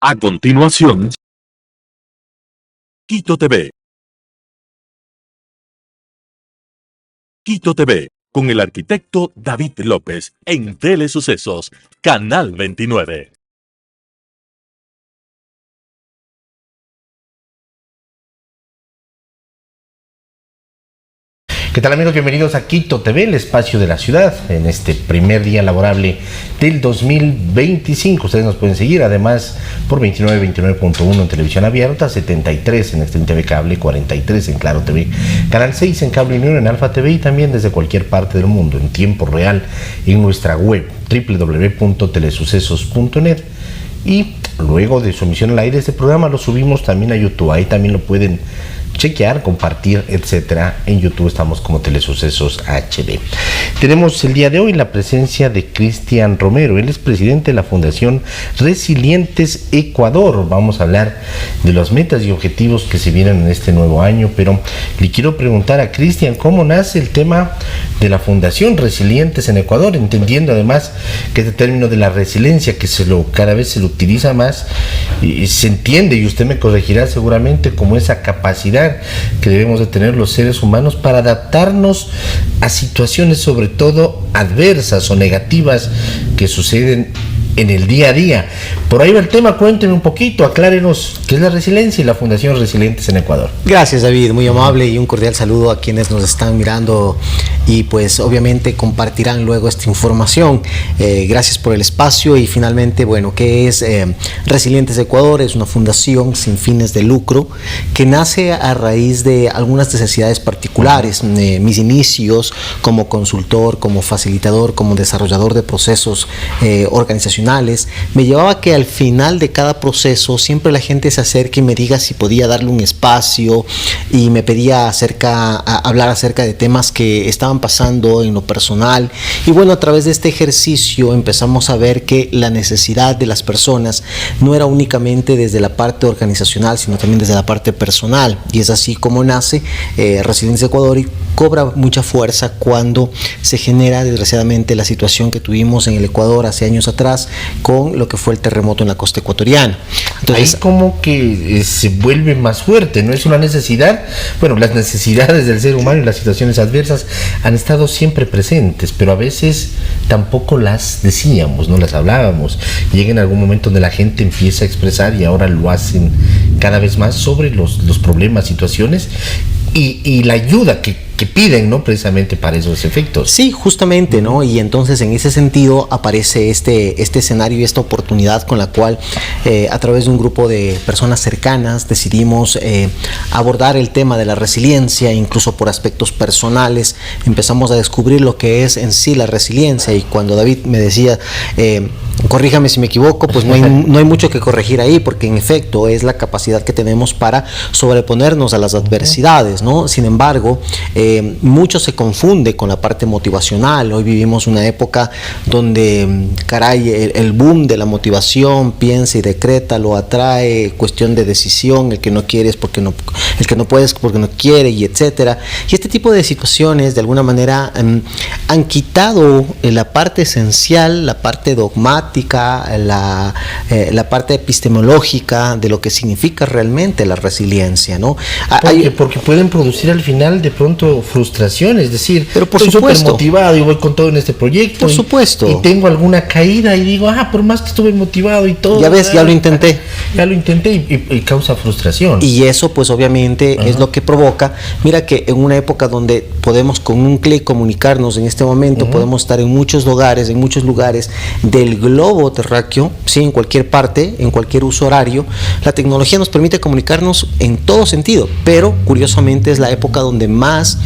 A continuación, Quito TV. Quito TV, con el arquitecto David López, en Telesucesos, Canal 29. ¿Qué tal, amigos? Bienvenidos a Quito TV, el espacio de la ciudad, en este primer día laborable del 2025. Ustedes nos pueden seguir además por 29.1 en televisión abierta, 73 en Extreme TV Cable, 43 en Claro TV, Canal 6 en Cable Unión, en Alfa TV y también desde cualquier parte del mundo en tiempo real en nuestra web www.telesucesos.net. Y luego de su emisión al aire, este programa lo subimos también a YouTube. Ahí también lo pueden chequear, compartir, etcétera. En YouTube estamos como Telesucesos HD. Tenemos el día de hoy la presencia de Cristian Romero. Él es presidente de la Fundación Resilientes Ecuador. Vamos a hablar de las metas y objetivos que se vienen en este nuevo año, pero le quiero preguntar a Cristian cómo nace el tema de la Fundación Resilientes en Ecuador, entendiendo además que este término de la resiliencia, que cada vez se lo utiliza más, y se entiende, y usted me corregirá seguramente, como esa capacidad que debemos de tener los seres humanos para adaptarnos a situaciones sobre todo adversas o negativas que suceden en el día a día. Por ahí va el tema, cuéntenme un poquito, aclárenos qué es la resiliencia y la Fundación Resilientes en Ecuador. Gracias, David, muy amable, y un cordial saludo a quienes nos están mirando y pues obviamente compartirán luego esta información. Gracias por el espacio. Y finalmente, bueno, ¿qué es Resilientes Ecuador? Es una fundación sin fines de lucro que nace a raíz de algunas necesidades particulares. Mis inicios como consultor, como facilitador, como desarrollador de procesos organizacionales, me llevaba a que al final de cada proceso siempre la gente se acerque y me diga si podía darle un espacio, y me pedía hablar acerca de temas que estaban pasando en lo personal. Y bueno, a través de este ejercicio empezamos a ver que la necesidad de las personas no era únicamente desde la parte organizacional, sino también desde la parte personal, y es así como nace Resiliencia Ecuador, y cobra mucha fuerza cuando se genera desgraciadamente la situación que tuvimos en el Ecuador hace años atrás con lo que fue el terremoto en la costa ecuatoriana. Entonces, ahí como que se vuelve más fuerte, ¿no? Es una necesidad. Bueno, las necesidades del ser humano y las situaciones adversas han estado siempre presentes, pero a veces tampoco las decíamos, no las hablábamos. Llega en algún momento donde la gente empieza a expresar, y ahora lo hacen cada vez más, sobre los problemas, situaciones y la ayuda que piden, ¿no? Precisamente para esos efectos. Sí, justamente, ¿no? Y entonces en ese sentido aparece este escenario y esta oportunidad con la cual a través de un grupo de personas cercanas decidimos abordar el tema de la resiliencia. Incluso por aspectos personales empezamos a descubrir lo que es en sí la resiliencia. Y cuando David me decía, corríjame si me equivoco, pues no hay mucho que corregir ahí, porque en efecto es la capacidad que tenemos para sobreponernos a las adversidades, ¿no? Sin embargo, mucho se confunde con la parte motivacional. Hoy vivimos una época donde, caray, el boom de la motivación, piensa y decreta, lo atrae, cuestión de decisión, el que no quiere es porque no, el que no puede es porque no quiere, y etcétera. Y este tipo de situaciones de alguna manera han quitado la parte esencial, la parte dogmática, la parte epistemológica de lo que significa realmente la resiliencia, ¿no? Porque pueden producir al final de pronto frustración, es decir, pero por estoy supuesto, súper motivado y voy con todo en este proyecto, por supuesto, y tengo alguna caída y digo, por más que estuve motivado y todo, ya ves, ya lo intenté y causa frustración, y eso pues obviamente es lo que provoca. Mira que en una época donde podemos con un clic comunicarnos, en este momento podemos estar en muchos lugares del globo terráqueo, sí, en cualquier parte, en cualquier uso horario. La tecnología nos permite comunicarnos en todo sentido, pero curiosamente es la época donde más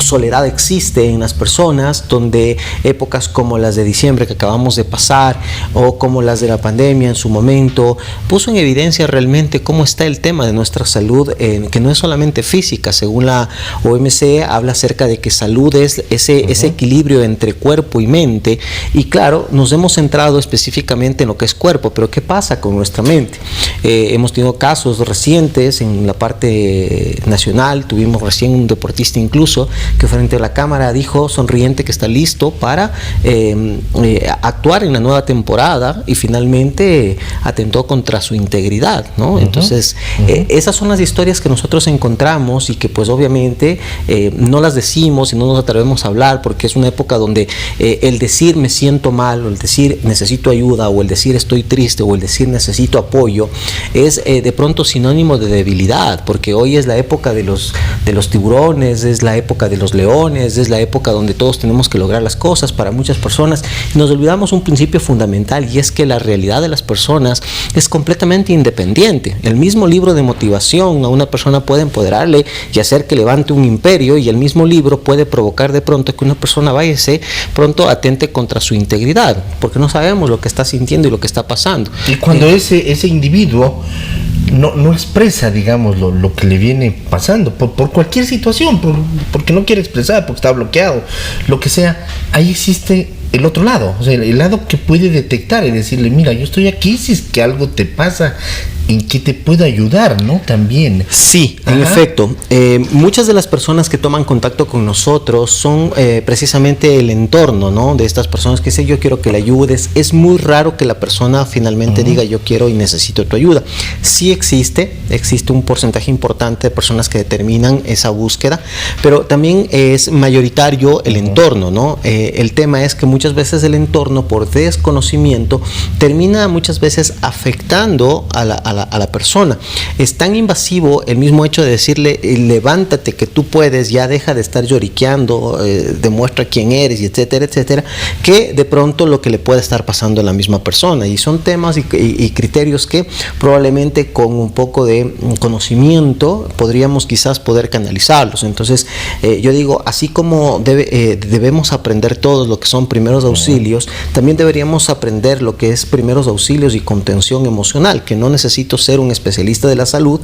soledad existe en las personas, donde épocas como las de diciembre que acabamos de pasar, o como las de la pandemia en su momento, puso en evidencia realmente cómo está el tema de nuestra salud, que no es solamente física. Según la OMC, habla acerca de que salud es ese equilibrio entre cuerpo y mente, y claro, nos hemos centrado específicamente en lo que es cuerpo, pero ¿qué pasa con nuestra mente? Hemos tenido casos recientes en la parte nacional. Tuvimos recién un deportista incluso que frente a la cámara dijo sonriente que está listo para actuar en la nueva temporada, y finalmente atentó contra su integridad, ¿no? Entonces, esas son las historias que nosotros encontramos y que pues obviamente no las decimos y no nos atrevemos a hablar porque es una época donde el decir me siento mal, o el decir necesito ayuda, o el decir estoy triste, o el decir necesito apoyo, es de pronto sinónimo de debilidad, porque hoy es la época de los tiburones, es la época de los leones, es la época donde todos tenemos que lograr las cosas para muchas personas. Nos olvidamos un principio fundamental, y es que la realidad de las personas es completamente independiente. El mismo libro de motivación a una persona puede empoderarle y hacer que levante un imperio, y el mismo libro puede provocar de pronto que una persona vaya y se pronto atente contra su integridad, porque no sabemos lo que está sintiendo y lo que está pasando. Y cuando ese individuo no expresa, digamos, lo que le viene pasando, por cualquier situación, porque no quiere expresar, porque está bloqueado, lo que sea, ahí existe el otro lado, o sea, el lado que puede detectar y decirle, mira, yo estoy aquí, si es que algo te pasa, ¿en qué te puedo ayudar, no? También. Sí, en efecto. Muchas de las personas que toman contacto con nosotros son precisamente el entorno, ¿no? De estas personas que dicen, yo quiero que le ayudes. Es muy raro que la persona finalmente diga, yo quiero y necesito tu ayuda. Sí existe un porcentaje importante de personas que determinan esa búsqueda, pero también es mayoritario el entorno, ¿no? El tema es que muchas veces el entorno, por desconocimiento, termina muchas veces afectando a la persona. Es tan invasivo el mismo hecho de decirle, levántate que tú puedes, ya deja de estar lloriqueando, demuestra quién eres, y etcétera, etcétera, que de pronto lo que le puede estar pasando a la misma persona. Y son temas y criterios que probablemente con un poco de conocimiento podríamos quizás poder canalizarlos. Entonces, yo digo, así como debemos aprender todos lo que son primeros auxilios, también deberíamos aprender lo que es primeros auxilios y contención emocional, que no necesito ser un especialista de la salud,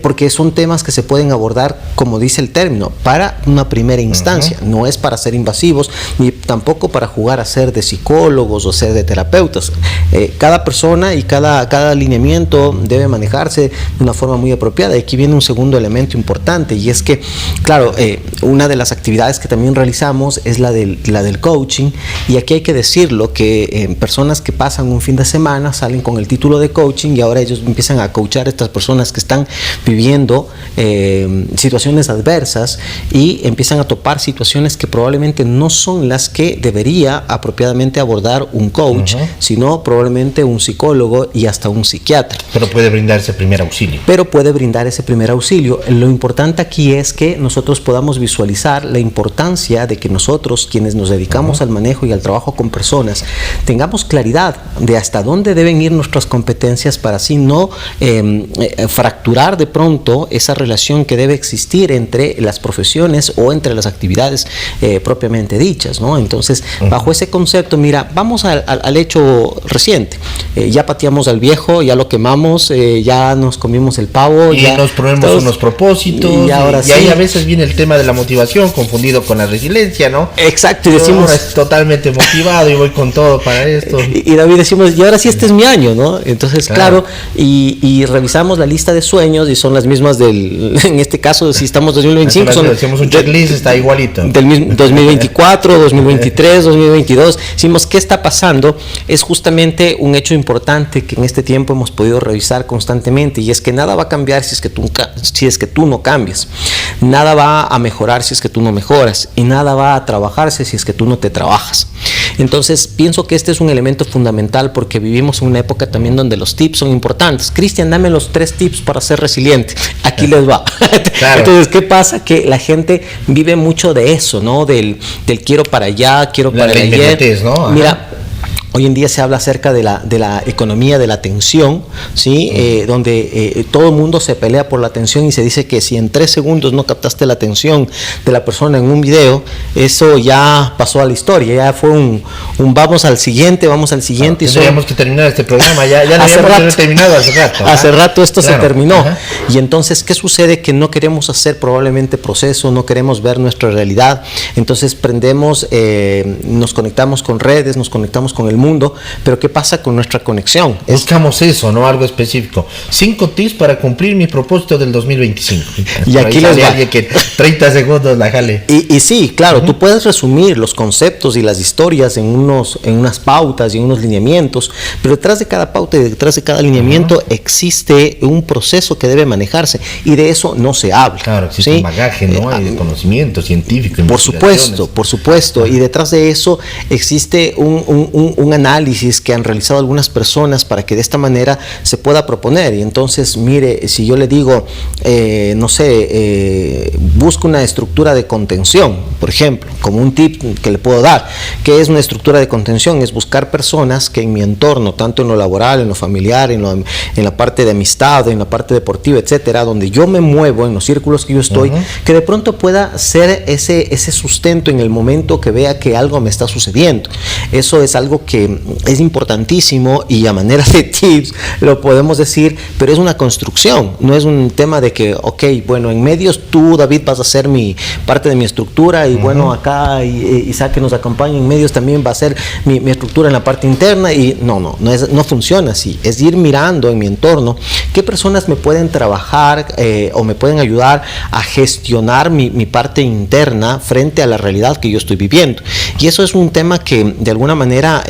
porque son temas que se pueden abordar, como dice el término, para una primera instancia. No es para ser invasivos, ni tampoco para jugar a ser de psicólogos o ser de terapeutas. Cada persona y cada alineamiento debe manejarse de una forma muy apropiada. Y aquí viene un segundo elemento importante, y es que, claro, una de las actividades que también realizamos es la del coaching, y aquí hay que decirlo, que personas que pasan un fin de semana salen con el título de coaching, y ahora ellos empiezan a coachar a estas personas que están viviendo situaciones adversas, y empiezan a topar situaciones que probablemente no son las que debería apropiadamente abordar un coach, sino probablemente un psicólogo y hasta un psiquiatra. Pero puede brindar ese primer auxilio. Lo importante aquí es que nosotros podamos visualizar la importancia de que nosotros, quienes nos dedicamos al manejo y al trabajo con personas, tengamos claridad de hasta dónde deben ir nuestras competencias, para así no fracturar de pronto esa relación que debe existir entre las profesiones o entre las actividades propiamente dichas, ¿no? Entonces, bajo ese concepto, mira, vamos al hecho reciente. Ya pateamos al viejo, ya lo quemamos, ya nos comimos el pavo. Y ya nos ponemos unos propósitos. Y ahora y ahí a veces viene el tema de la motivación confundido con la resiliencia, ¿no? Exacto, y decimos, estoy totalmente motivado y voy con todo para esto. Y David, decimos, y ahora sí este es mi año, ¿no? Entonces, claro, y revisamos la lista de sueños y son las mismas en este caso, si estamos 2025, decimos un checklist, está igualito. Del mismo 2024, 2023, 2022. Decimos, ¿qué está pasando? Es justamente un hecho importante que en este tiempo hemos podido revisar constantemente, y es que nada va a cambiar si es que tú no cambias. Nada va a mejorar si es que tú no mejoras, y nada va a trabajarse si es que tú no te trabajas. Entonces, pienso que este es un elemento fundamental, porque vivimos en una época también donde los tips son importantes. Cristian, dame los 3 tips para ser resiliente. Aquí les va. Claro. Entonces, ¿qué pasa? Que la gente vive mucho de eso, ¿no? Del quiero para allá, quiero para ayer. ¿No? Mira, hoy en día se habla acerca de la economía de la atención, ¿sí? Donde todo el mundo se pelea por la atención, y se dice que si en 3 segundos no captaste la atención de la persona en un video, eso ya pasó a la historia, ya fue un vamos al siguiente. Y tendríamos que terminar este programa, ya lo habíamos terminado hace rato. Hace rato esto se terminó. Y entonces, ¿qué sucede? Que no queremos hacer probablemente proceso, no queremos ver nuestra realidad. Entonces nos conectamos con redes, nos conectamos con el mundo, mundo, pero ¿qué pasa con nuestra conexión? Buscamos eso, ¿no? Algo específico. 5 tips para cumplir mi propósito del 2025. Y aquí les va. Alguien que 30 segundos la jale. Y sí, claro, tú puedes resumir los conceptos y las historias en unas pautas y en unos lineamientos, pero detrás de cada pauta y detrás de cada lineamiento existe un proceso que debe manejarse, y de eso no se habla. Claro, existe un bagaje, ¿no? Hay de conocimiento científico. Por supuesto. Y detrás de eso existe un análisis que han realizado algunas personas para que de esta manera se pueda proponer. Y entonces, mire, si yo le digo, busco una estructura de contención, por ejemplo, como un tip que le puedo dar. ¿Qué es una estructura de contención? Es buscar personas que en mi entorno, tanto en lo laboral, en lo familiar, en la parte de amistad, en la parte deportiva, etcétera, donde yo me muevo, en los círculos que yo estoy, que de pronto pueda ser ese sustento en el momento que vea que algo me está sucediendo. Eso es algo que es importantísimo, y a manera de tips lo podemos decir, pero es una construcción, no es un tema de que, bueno, en medios tú, David, vas a ser parte de mi estructura, y bueno, acá Isaac, que nos acompaña en medios, también va a ser mi estructura en la parte interna, y no funciona así. Es ir mirando en mi entorno qué personas me pueden trabajar o me pueden ayudar a gestionar mi parte interna frente a la realidad que yo estoy viviendo. Y eso es un tema que de alguna manera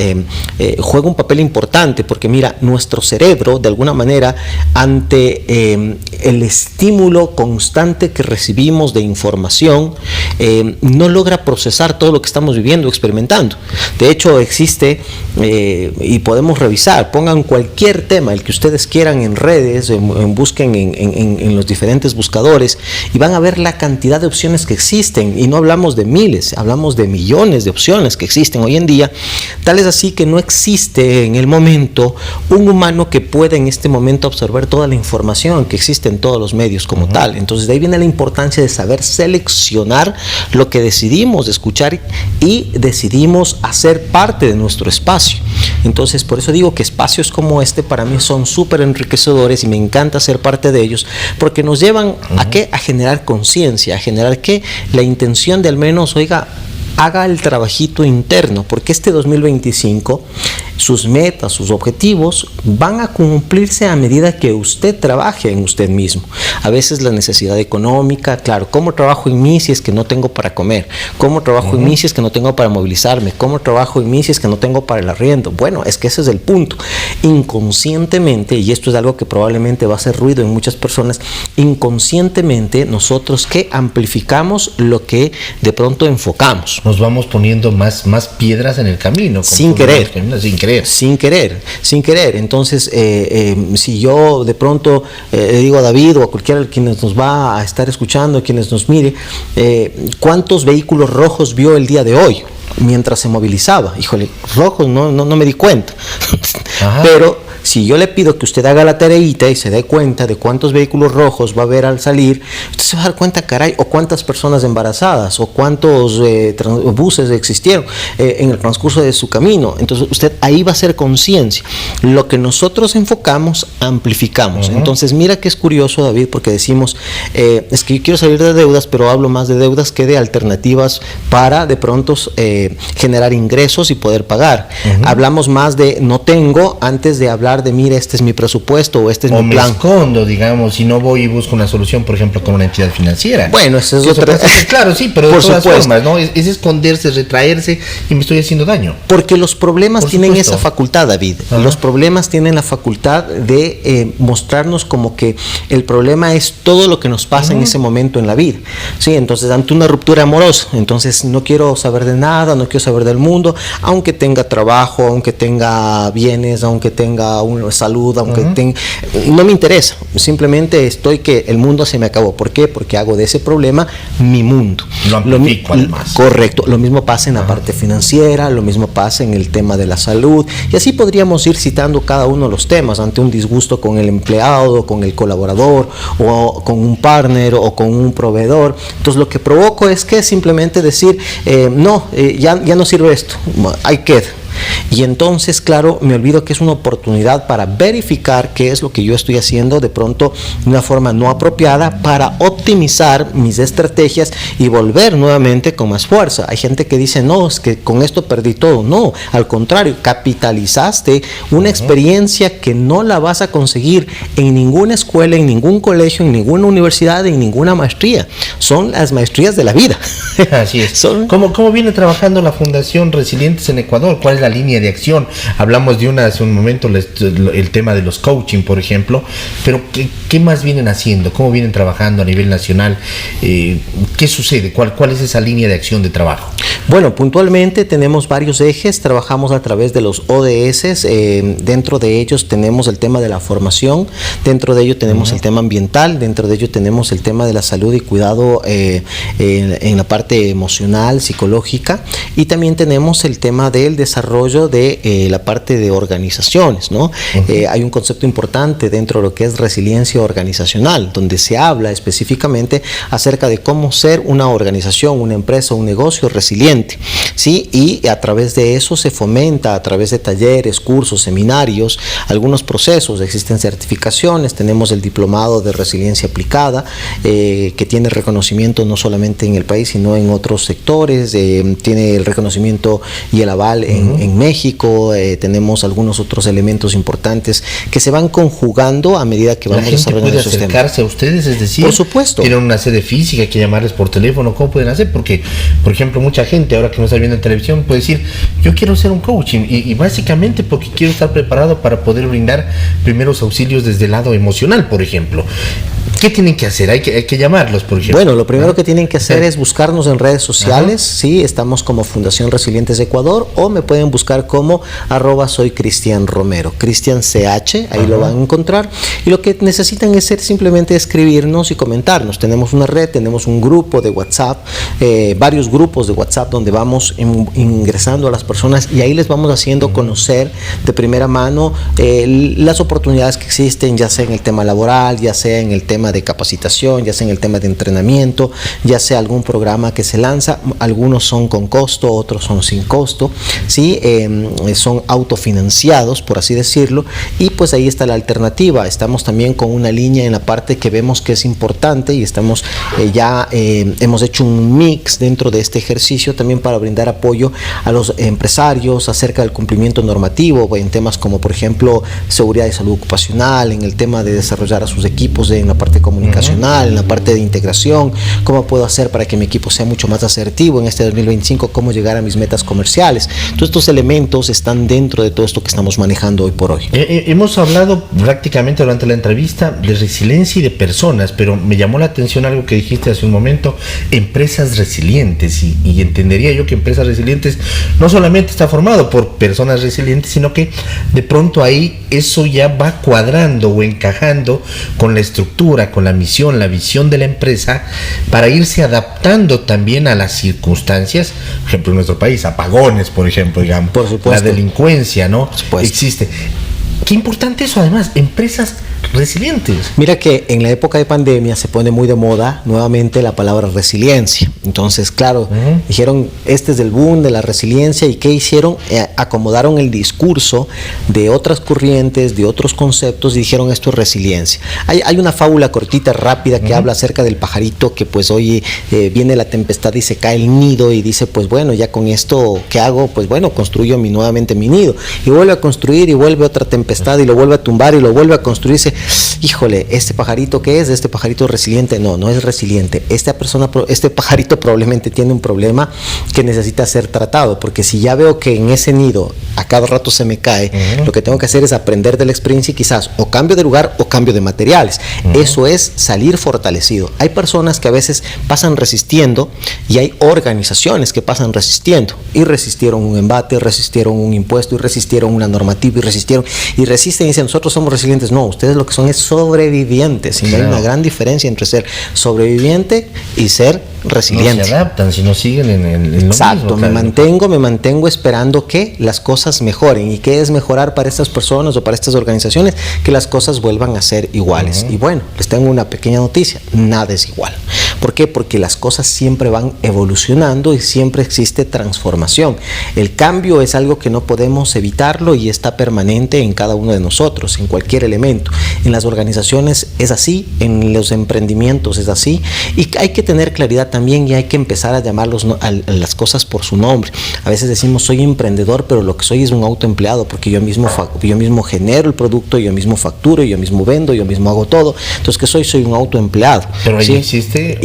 juega un papel importante, porque mira, nuestro cerebro de alguna manera, ante el estímulo constante que recibimos de información, no logra procesar todo lo que estamos viviendo, experimentando. De hecho, existe, y podemos revisar, pongan cualquier tema, el que ustedes quieran en redes, busquen en los diferentes buscadores, y van a ver la cantidad de opciones que existen. Y no hablamos de miles, hablamos de millones de opciones que existen hoy en día. Tal es así que no existe en el momento un humano que pueda en este momento absorber toda la información que existe en todos los medios como tal. Entonces de ahí viene la importancia de saber seleccionar lo que decidimos escuchar y decidimos hacer parte de nuestro espacio. Entonces por eso digo que espacios como este para mí son súper enriquecedores, y me encanta ser parte de ellos, porque nos llevan ¿a qué? A generar conciencia, a generar ¿qué? La intención de al menos, haga el trabajito interno, porque este 2025 sus metas, sus objetivos van a cumplirse a medida que usted trabaje en usted mismo. A veces la necesidad económica, claro, ¿cómo trabajo en mí si es que no tengo para comer? ¿Cómo trabajo en mí si es que no tengo para movilizarme? ¿Cómo trabajo en mí si es que no tengo para el arriendo? Bueno, es que ese es el punto. Inconscientemente, y esto es algo que probablemente va a hacer ruido en muchas personas, inconscientemente nosotros que amplificamos lo que de pronto enfocamos. Nos vamos poniendo más piedras en el camino. Sin querer. Entonces, si yo de pronto le digo a David o a cualquiera de quienes nos va a estar escuchando, quienes nos mire, ¿cuántos vehículos rojos vio el día de hoy mientras se movilizaba? Híjole, rojos no me di cuenta. Pero si yo le pido que usted haga la tareita y se dé cuenta de cuántos vehículos rojos va a ver al salir, usted se va a dar cuenta, caray, o cuántas personas embarazadas, o cuántos buses existieron en el transcurso de su camino. Entonces usted ahí va a hacer conciencia. Lo que nosotros enfocamos, amplificamos. Entonces mira que es curioso, David, porque decimos, es que yo quiero salir de deudas, pero hablo más de deudas que de alternativas para de pronto generar ingresos y poder pagar. Hablamos más de no tengo antes de hablar de mire, este es mi presupuesto o este es mi plan. O me escondo, digamos, y no voy y busco una solución, por ejemplo, con una entidad financiera. Bueno, eso es otra. Claro, sí, pero de todas formas, ¿no? Es esconderse, retraerse, y me estoy haciendo daño. Porque los problemas tienen esa facultad, David. Los problemas tienen la facultad de mostrarnos como que el problema es todo lo que nos pasa en ese momento en la vida. Sí, entonces ante una ruptura amorosa, entonces no quiero saber de nada, no quiero saber del mundo, aunque tenga trabajo, aunque tenga bienes, aunque tenga salud, aunque no me interesa, simplemente estoy que el mundo se me acabó. ¿Por qué? Porque hago de ese problema mi mundo. Lo amplifico además. Correcto, lo mismo pasa en la parte financiera, lo mismo pasa en el tema de la salud, y así podríamos ir citando cada uno de los temas, ante un disgusto con el empleado, con el colaborador, o con un partner, o con un proveedor. Entonces lo que provoco es que simplemente decir, ya no sirve esto, I qued. Y entonces, claro, me olvido que es una oportunidad para verificar qué es lo que yo estoy haciendo de pronto de una forma no apropiada para optimizar mis estrategias y volver nuevamente con más fuerza. Hay gente que dice, no, es que con esto perdí todo. No, al contrario, capitalizaste una experiencia que no la vas a conseguir en ninguna escuela, en ningún colegio, en ninguna universidad, en ninguna maestría. Son las maestrías de la vida. Así es. ¿Cómo viene trabajando la Fundación Resilientes en Ecuador? ¿Cuál es la línea de acción? Hablamos de hace un momento, el tema de los coaching, por ejemplo, pero ¿qué más vienen haciendo? ¿Cómo vienen trabajando a nivel nacional? ¿Qué sucede? ¿Cuál es esa línea de acción de trabajo? Bueno, puntualmente tenemos varios ejes, trabajamos a través de los ODS, dentro de ellos tenemos el tema de la formación, dentro de ello tenemos el tema ambiental, dentro de ello tenemos el tema de la salud y cuidado en la parte emocional, psicológica, y también tenemos el tema del desarrollo de la parte de organizaciones, ¿no? Hay un concepto importante dentro de lo que es resiliencia organizacional, donde se habla específicamente acerca de cómo ser una organización, una empresa, un negocio resiliente, ¿sí? Y a través de eso se fomenta a través de talleres, cursos, seminarios, algunos procesos, existen certificaciones, tenemos el diplomado de resiliencia aplicada, que tiene reconocimiento no solamente en el país, sino en otros sectores, tiene el reconocimiento y el aval en México, tenemos algunos otros elementos importantes que se van conjugando a medida que vamos desarrollando esos temas. ¿La gente puede acercarse a ustedes? Es decir, por supuesto. ¿Tienen una sede física, hay que llamarles por teléfono? ¿Cómo pueden hacer? Porque, por ejemplo, mucha gente ahora que nos está viendo en televisión puede decir, yo quiero hacer un coaching y básicamente porque quiero estar preparado para poder brindar primeros auxilios desde el lado emocional, por ejemplo. ¿Qué tienen que hacer? Hay que llamarlos, por ejemplo. Bueno, lo primero que tienen que hacer es buscarnos en redes sociales, sí, estamos como Fundación Resilientes de Ecuador, o me pueden buscar como @soy Cristian Romero, Cristian CH, ahí lo van a encontrar, y lo que necesitan es simplemente escribirnos y comentarnos. Tenemos una red, tenemos un grupo de WhatsApp, varios grupos de WhatsApp donde vamos ingresando a las personas y ahí les vamos haciendo conocer de primera mano las oportunidades que existen, ya sea en el tema laboral, ya sea en el tema de capacitación, ya sea en el tema de entrenamiento, ya sea algún programa que se lanza. Algunos son con costo, otros son sin costo, ¿sí? Son autofinanciados, por así decirlo, y pues ahí está la alternativa. Estamos también con una línea en la parte que vemos que es importante y estamos hemos hecho un mix dentro de este ejercicio también para brindar apoyo a los empresarios acerca del cumplimiento normativo en temas como, por ejemplo, seguridad y salud ocupacional, en el tema de desarrollar a sus equipos en la parte comunicacional, en la parte de integración, cómo puedo hacer para que mi equipo sea mucho más asertivo en este 2025, cómo llegar a mis metas comerciales. Todos estos elementos están dentro de todo esto que estamos manejando hoy por hoy. Hemos hablado prácticamente durante la entrevista de resiliencia y de personas, pero me llamó la atención algo que dijiste hace un momento, empresas resilientes, y entendería yo que empresas resilientes no solamente está formado por personas resilientes, sino que de pronto ahí eso ya va cuadrando o encajando con la estructura, con la misión, la visión de la empresa, para irse adaptando también a las circunstancias. Por ejemplo, en nuestro país, apagones, por ejemplo, digamos, por supuesto, la delincuencia, ¿no? Existe. Qué importante eso, además, empresas resilientes. Mira que en la época de pandemia se pone muy de moda nuevamente la palabra resiliencia. Entonces, claro, dijeron, este es el boom de la resiliencia, y ¿qué hicieron? Acomodaron el discurso de otras corrientes, de otros conceptos, y dijeron, esto es resiliencia. Hay una fábula cortita, rápida, que habla acerca del pajarito que pues hoy viene la tempestad y se cae el nido y dice, pues bueno, ya con esto, ¿qué hago? Pues bueno, construyo nuevamente mi nido, y vuelve a construir y vuelve otra tempestad y lo vuelve a tumbar y lo vuelve a construirse. Híjole, ¿este pajarito qué es? ¿Este pajarito resiliente? No, no es resiliente. Este pajarito probablemente tiene un problema que necesita ser tratado, porque si ya veo que en ese nido a cada rato se me cae, lo que tengo que hacer es aprender de la experiencia y quizás o cambio de lugar o cambio de materiales. Eso es salir fortalecido. Hay personas que a veces pasan resistiendo y hay organizaciones que pasan resistiendo y resistieron un embate, resistieron un impuesto y resistieron una normativa y y resisten y dicen nosotros somos resilientes. No, ustedes lo que son es sobrevivientes. Y no hay una gran diferencia entre ser sobreviviente y ser resiliente. No se adaptan, si no siguen en lo Exacto, mismo. me mantengo esperando que las cosas mejoren. ¿Y qué es mejorar para estas personas o para estas organizaciones? Que las cosas vuelvan a ser iguales. Y bueno, les tengo una pequeña noticia, nada es igual. ¿Por qué? Porque las cosas siempre van evolucionando y siempre existe transformación. El cambio es algo que no podemos evitarlo y está permanente en cada uno de nosotros, en cualquier elemento. En las organizaciones es así, en los emprendimientos es así, y hay que tener claridad también y hay que empezar a llamar las cosas por su nombre. A veces decimos soy emprendedor, pero lo que soy es un autoempleado, porque yo mismo genero el producto, yo mismo facturo, yo mismo vendo, yo mismo hago todo. Entonces, ¿qué soy? Soy un autoempleado. Pero ahí ¿sí? existe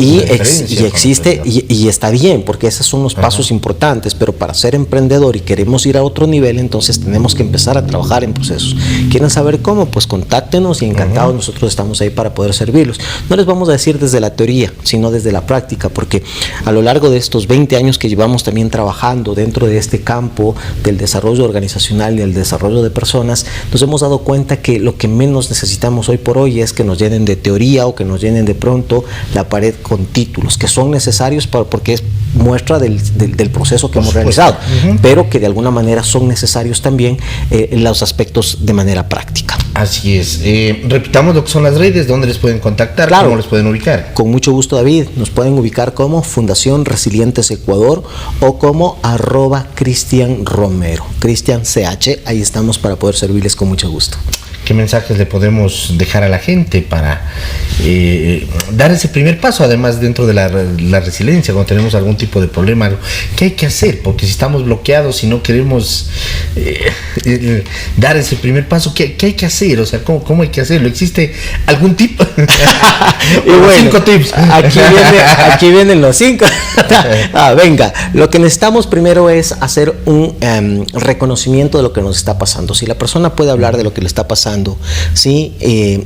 y está bien, porque esos son los pasos importantes, pero para ser emprendedor y queremos ir a otro nivel, entonces tenemos que empezar a trabajar en procesos. ¿Quieren saber cómo? Pues contáctenos y encantados, nosotros estamos ahí para poder servirlos. No les vamos a decir desde la teoría, sino desde la práctica, porque a lo largo de estos 20 años que llevamos también trabajando dentro de este campo del desarrollo organizacional y el desarrollo de personas, nos hemos dado cuenta que lo que menos necesitamos hoy por hoy es que nos llenen de teoría o que nos llenen de pronto la pared con títulos, que son necesarios porque es muestra del proceso que hemos realizado, pero que de alguna manera son necesarios también en los aspectos de manera práctica. Así es. Repitamos lo que son las redes, dónde les pueden contactar, claro, cómo les pueden ubicar. Con mucho gusto, David. Nos pueden ubicar como Fundación Resilientes Ecuador o como @Cristian Romero. Cristian CH, ahí estamos para poder servirles con mucho gusto. ¿Qué mensajes le podemos dejar a la gente para dar ese primer paso, además dentro de la resiliencia, cuando tenemos algún tipo de problema? ¿Qué hay que hacer? Porque si estamos bloqueados y no queremos dar ese primer paso, ¿qué hay que hacer? O sea, ¿cómo hay que hacerlo? ¿Existe algún tip? Y bueno, 5 tips. Aquí vienen los 5. Venga, lo que necesitamos primero es hacer un reconocimiento de lo que nos está pasando. Si la persona puede hablar de lo que le está pasando, ¿sí?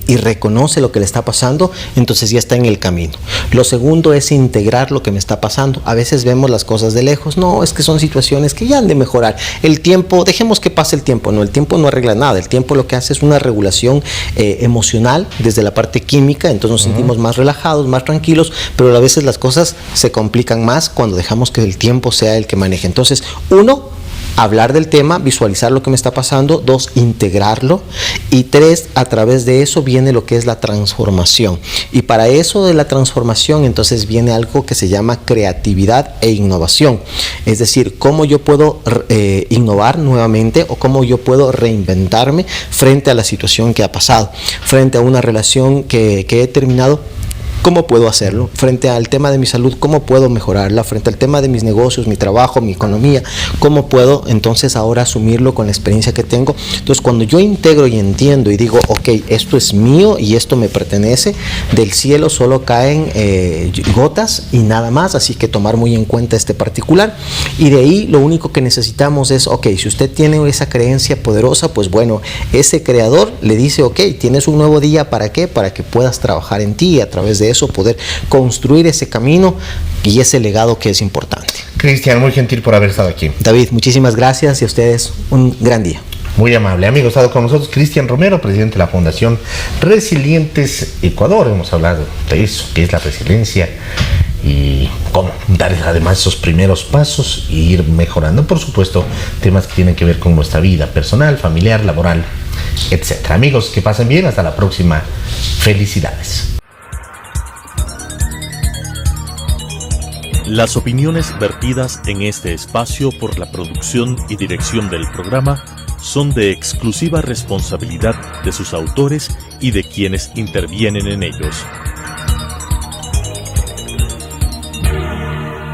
Y reconoce lo que le está pasando, entonces ya está en el camino. Lo segundo es integrar lo que me está pasando. A veces vemos las cosas de lejos, no, es que son situaciones que ya han de mejorar. El tiempo, dejemos que pase el tiempo, no, el tiempo no arregla nada, el tiempo lo que hace es una regulación emocional desde la parte química, entonces nos sentimos más relajados, más tranquilos, pero a veces las cosas se complican más cuando dejamos que el tiempo sea el que maneje. Entonces, hablar del tema, visualizar lo que me está pasando. 2, integrarlo. Y 3, a través de eso viene lo que es la transformación. Y para eso de la transformación, entonces viene algo que se llama creatividad e innovación. Es decir, cómo yo puedo innovar nuevamente o cómo yo puedo reinventarme frente a la situación que ha pasado, frente a una relación que he terminado. ¿Cómo puedo hacerlo? Frente al tema de mi salud, ¿cómo puedo mejorarla? Frente al tema de mis negocios, mi trabajo, mi economía, ¿cómo puedo entonces ahora asumirlo con la experiencia que tengo? Entonces, cuando yo integro y entiendo y digo, ok, esto es mío y esto me pertenece, del cielo solo caen gotas y nada más, así que tomar muy en cuenta este particular. Y de ahí lo único que necesitamos es, ok, si usted tiene esa creencia poderosa, pues bueno, ese creador le dice, ok, tienes un nuevo día, ¿para qué? Para que puedas trabajar en ti y a través de eso poder construir ese camino y ese legado que es importante. Cristian, muy gentil por haber estado aquí. David, muchísimas gracias y a ustedes un gran día. Muy amable. Amigos, ha estado con nosotros Cristian Romero, presidente de la Fundación Resilientes Ecuador. Hemos hablado de eso, que es la resiliencia y cómo dar además esos primeros pasos e ir mejorando. Por supuesto, temas que tienen que ver con nuestra vida personal, familiar, laboral, etc. Amigos, que pasen bien. Hasta la próxima. Felicidades. Las opiniones vertidas en este espacio por la producción y dirección del programa son de exclusiva responsabilidad de sus autores y de quienes intervienen en ellos.